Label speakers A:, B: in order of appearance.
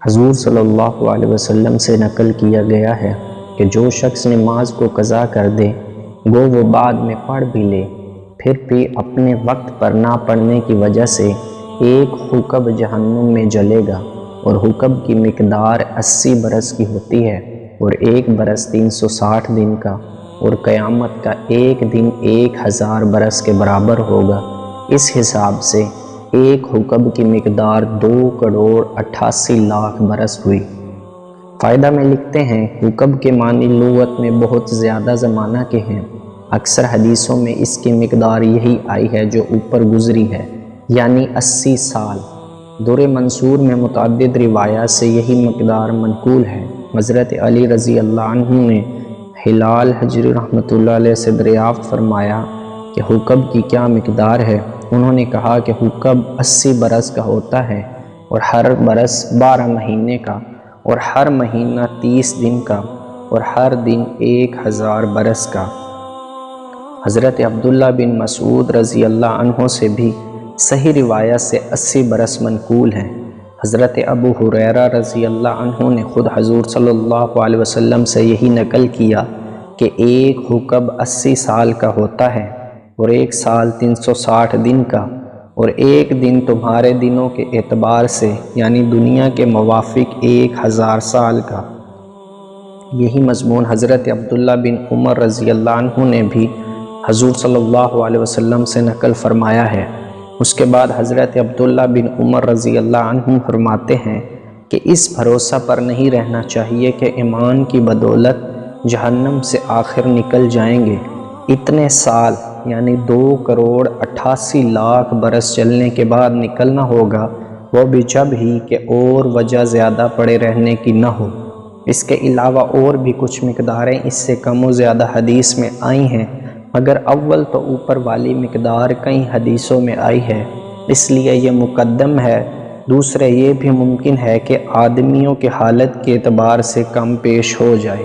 A: حضور صلی اللہ علیہ وسلم سے نقل کیا گیا ہے کہ جو شخص نماز کو قضا کر دے گو وہ بعد میں پڑھ بھی لے، پھر بھی اپنے وقت پر نہ پڑھنے کی وجہ سے ایک حقب جہنم میں جلے گا، اور حقب کی مقدار 80 برس کی ہوتی ہے، اور ایک برس 360 دن کا، اور قیامت کا ایک دن 1000 برس کے برابر ہوگا۔ اس حساب سے ایک حقب کی مقدار 2,88,00,000 برس ہوئی۔ فائدہ میں لکھتے ہیں، حقب کے معنی لغت میں بہت زیادہ زمانہ کے ہیں۔ اکثر حدیثوں میں اس کی مقدار یہی آئی ہے جو اوپر گزری ہے، یعنی 80 سال۔ در منصور میں متعدد روایات سے یہی مقدار منقول ہے۔ حضرت علی رضی اللہ عنہ نے ہلال حجری رحمۃ اللہ علیہ سے دریافت فرمایا کہ حقب کی کیا مقدار ہے؟ انہوں نے کہا کہ حقب 80 برس کا ہوتا ہے، اور ہر برس 12 مہینے کا، اور ہر مہینہ 30 دن کا، اور ہر دن 1000 برس کا۔ حضرت عبداللہ بن مسعود رضی اللہ عنہ سے بھی صحیح روایت سے 80 برس منقول ہیں۔ حضرت ابو ہریرہ رضی اللہ عنہ نے خود حضور صلی اللہ علیہ وسلم سے یہی نقل کیا کہ ایک حقب 80 سال کا ہوتا ہے، اور ایک سال 360 دن کا، اور ایک دن تمہارے دنوں کے اعتبار سے یعنی دنیا کے موافق 1000 سال کا۔ یہی مضمون حضرت عبداللہ بن عمر رضی اللہ عنہ نے بھی حضور صلی اللہ علیہ وسلم سے نقل فرمایا ہے۔ اس کے بعد حضرت عبداللہ بن عمر رضی اللہ عنہ فرماتے ہیں کہ اس بھروسہ پر نہیں رہنا چاہیے کہ ایمان کی بدولت جہنم سے آخر نکل جائیں گے۔ اتنے سال یعنی 2,88,00,000 برس چلنے کے بعد نکلنا ہوگا، وہ بھی جب ہی کہ اور وجہ زیادہ پڑے رہنے کی نہ ہو۔ اس کے علاوہ اور بھی کچھ مقداریں اس سے کم و زیادہ حدیث میں آئی ہیں، مگر اول تو اوپر والی مقدار کئی حدیثوں میں آئی ہے، اس لیے یہ مقدم ہے۔ دوسرے یہ بھی ممکن ہے کہ آدمیوں کی حالت کے اعتبار سے کم پیش ہو جائے۔